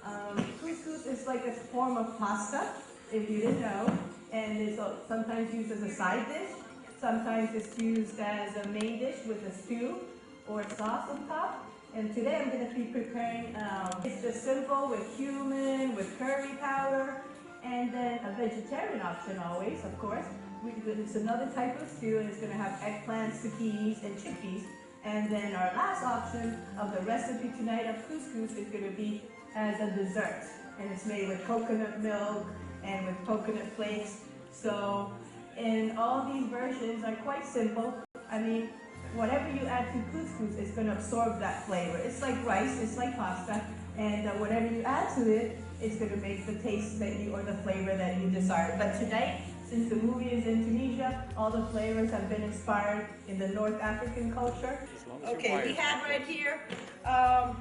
Couscous is like a form of pasta, if you didn't know, and it's sometimes used as a side dish. Sometimes it's used as a main dish with a stew or sauce on top. And today I'm going to be preparing, it's just simple with cumin, with curry powder, and then a vegetarian option always, of course. It's another type of stew, and it's going to have eggplants, zucchinis, and chickpeas. And then our last option of the recipe tonight of couscous is going to be as a dessert. And it's made with coconut milk and with coconut flakes. So, and all these versions are quite simple. I mean, whatever you add to couscous is going to absorb that flavor. It's like rice, it's like pasta, and whatever you add to it, it's going to make the taste that you, or the flavor that you desire. But tonight, since the movie is in Tunisia, all the flavors have been inspired in the North African culture. Okay, we have right here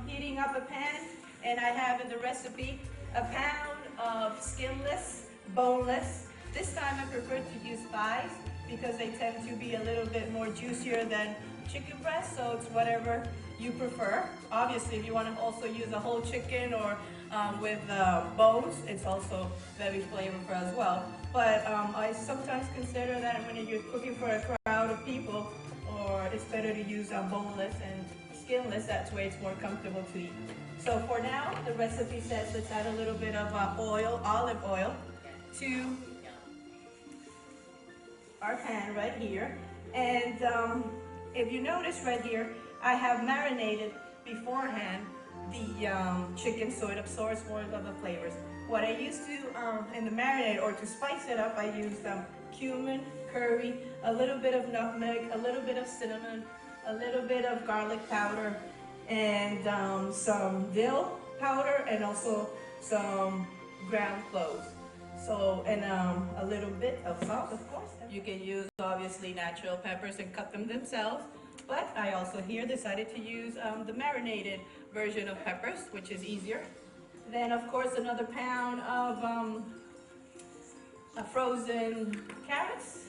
heating up a pan, and I have in the recipe a pound of skinless, boneless. This time I prefer to use thighs because they tend to be a little bit more juicier than chicken breast, so it's whatever you prefer. Obviously, if you want to also use a whole chicken or with bones, it's also very flavorful as well. But I sometimes consider that when you're cooking for a crowd of people, or it's better to use boneless and skinless, that's way it's more comfortable to eat. So for now, the recipe says let's add a little bit of oil, olive oil, to our pan right here. And if you notice right here, I have marinated beforehand the chicken so it absorbs more of the flavors. What I used to in the marinade, or to spice it up, I used cumin, curry, a little bit of nutmeg, a little bit of cinnamon, a little bit of garlic powder, and some dill powder, and also some ground cloves. So, and a little bit of salt, of course. You can use obviously natural peppers and cut them themselves, but I also here decided to use the marinated version of peppers, which is easier. Then of course another pound of frozen carrots.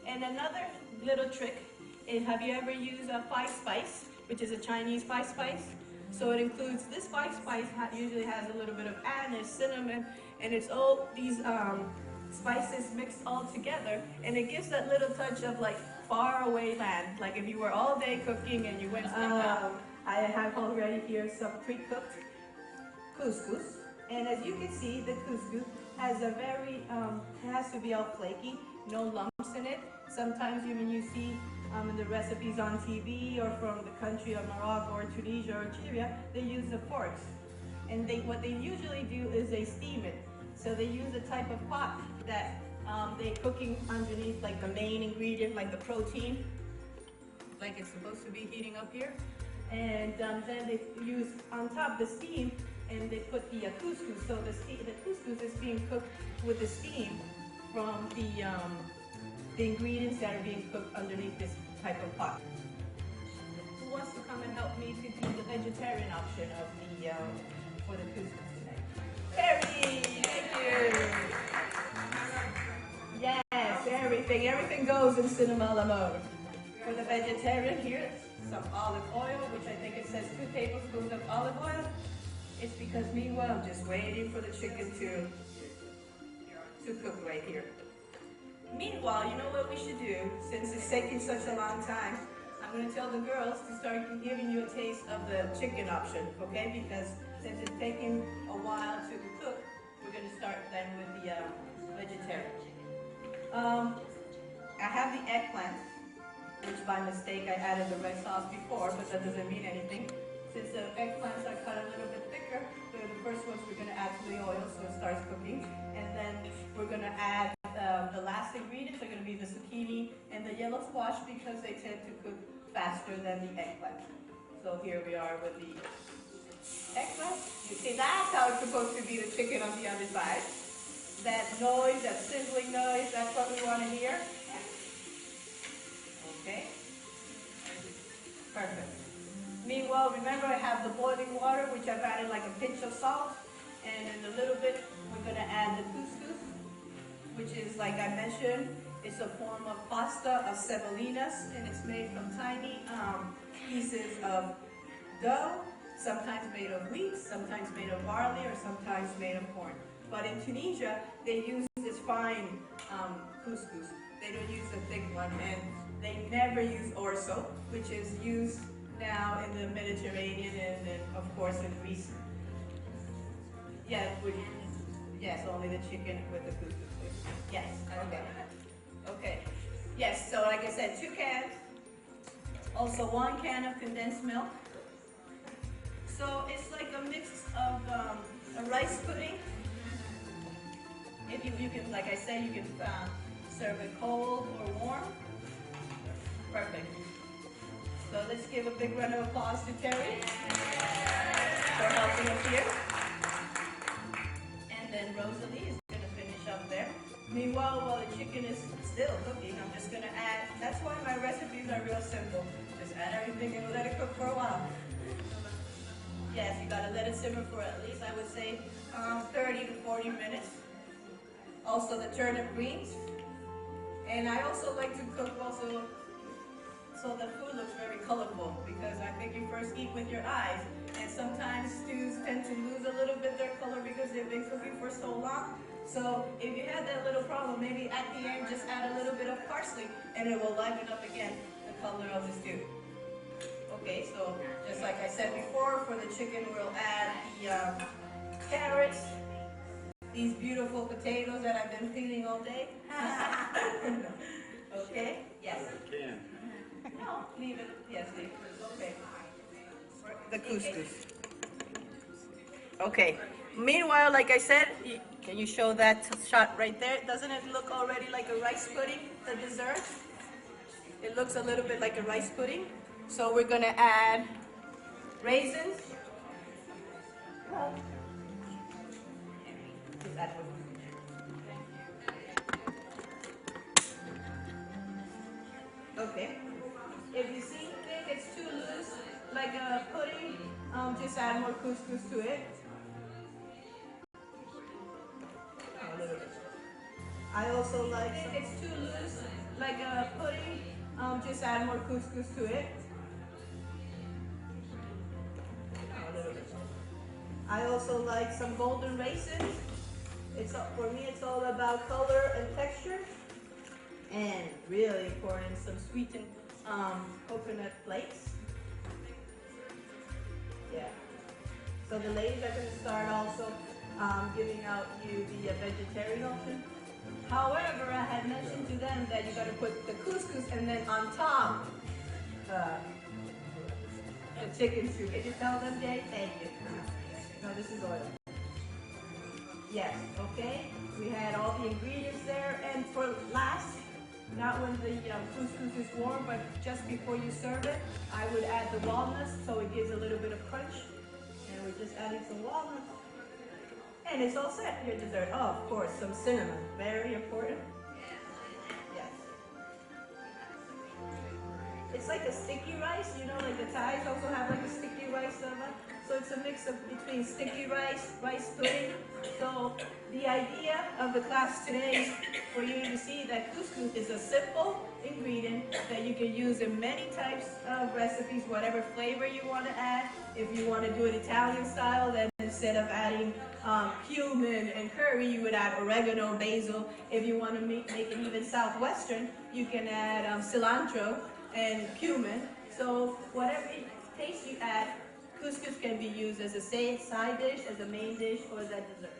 And another little trick is, have you ever used a five spice, which is a Chinese five spice? So it includes, this five spice usually has a little bit of anise, cinnamon, and it's all these spices mixed all together, and it gives that little touch of like far away land, like if you were all day cooking and you went I have already here some pre-cooked couscous, and as you can see, the couscous has a very it has to be all flaky, no lumps in it. Sometimes when you see in the recipes on TV or from the country of Morocco or Tunisia or Algeria, they use the forks, and what they usually do is they steam it. So they use a type of pot that they're cooking underneath, like the main ingredient, like the protein, like it's supposed to be heating up here. And then they use on top the steam, and they put the couscous. So the couscous is being cooked with the steam from the ingredients that are being cooked underneath this type of pot. Who wants to come and help me to do the vegetarian option of the for the couscous tonight? Terry, thank you. Yes, everything goes in cinema mode. For the vegetarian here, some olive oil, which I think it says 2 tablespoons of olive oil. It's because meanwhile I'm just waiting for the chicken to cook right here. Meanwhile, you know what we should do, since it's taking such a long time, I'm going to tell the girls to start giving you a taste of the chicken option, okay? Because since it's taking a while to cook, we're going to start then with the vegetarian. I have the eggplant, which by mistake I added the red sauce before, but that doesn't mean anything. Since the eggplants are cut a little bit thicker, they're the first ones we're going to add to the oil so it starts cooking. And then we're going to add the last ingredients are going to be the zucchini and the yellow squash because they tend to cook faster than the eggplant. So here we are with the eggplant. You see, that's how it's supposed to be, the chicken on the other side. That noise, that sizzling noise, that's what we want to hear. Okay. Perfect. Meanwhile, remember I have the boiling water, which I've added like a pinch of salt. And in a little bit, we're going to add the couscous, which is, like I mentioned, it's a form of pasta of semolinas, and it's made from tiny pieces of dough sometimes made of wheat, sometimes made of barley, or sometimes made of corn. But in Tunisia, they use this fine couscous. They don't use the thick one, and they never use orzo, which is used now in the Mediterranean and then, of course, in Greece. Yes, only the chicken with the couscous. Yes, okay. Okay. Yes, so like I said, 2 cans. Also 1 can of condensed milk. So it's like a mix of a rice pudding. If you can, like I said, you can serve it cold or warm. Perfect. So let's give a big round of applause to Terry for helping us here. And then Rosalie is going to finish up there. Meanwhile, while the chicken is still cooking, I'm just going to add, that's why my recipes are real simple. Just add everything and let it cook for a while. Yes, you got to let it simmer for at least, I would say, 30 to 40 minutes. Also the turnip greens. And I also like to cook also so the food looks very colorful, because I think you first eat with your eyes. And sometimes stews tend to lose a little bit their color because they've been cooking for so long. So if you had that little problem, maybe at the end just add a little bit of parsley and it will liven up again the color of the stew. Okay, so just like I said before, for the chicken we'll add the carrots, these beautiful potatoes that I've been peeling all day. Okay, yes. No, leave it. Yes, leave it. Okay. The couscous. Okay. Meanwhile, like I said, can you show that shot right there? Doesn't it look already like a rice pudding, the dessert? It looks a little bit like a rice pudding. So we're going to add raisins. Just add one. Okay. If you think it's too loose, like a pudding, just add more couscous to it. A little bit. I also like, if it's too loose, like a pudding, just add more couscous to it. A little bit. I also like some golden raisins. For me, it's all about color and texture. And really important, some sweetened coconut flakes. Yeah. So the ladies are going to start also giving out you the vegetarian option. However, I had mentioned to them that you got to put the couscous and then on top the chicken stew. Can you tell them, Jay? Thank you. No, this is oil. Yes, okay. We had all the ingredients there. And for last, not when the couscous is warm, but just before you serve it, I would add the walnuts so it gives a little bit of crunch. And we're just adding some walnuts. And it's all set, your dessert. Oh, of course, some cinnamon. Very important. Yes. It's like a sticky rice, like the Thais also have like a sticky rice. So it's a mix between sticky rice, rice pudding. So the idea of the class today is for you to see that couscous is a simple ingredient that you can use in many types of recipes, whatever flavor you want to add. If you want to do it Italian style, then instead of adding cumin and curry, you would add oregano, basil. If you want to make it even Southwestern, you can add cilantro and cumin. So whatever taste you add, couscous can be used as a side dish, as a main dish, or as a dessert.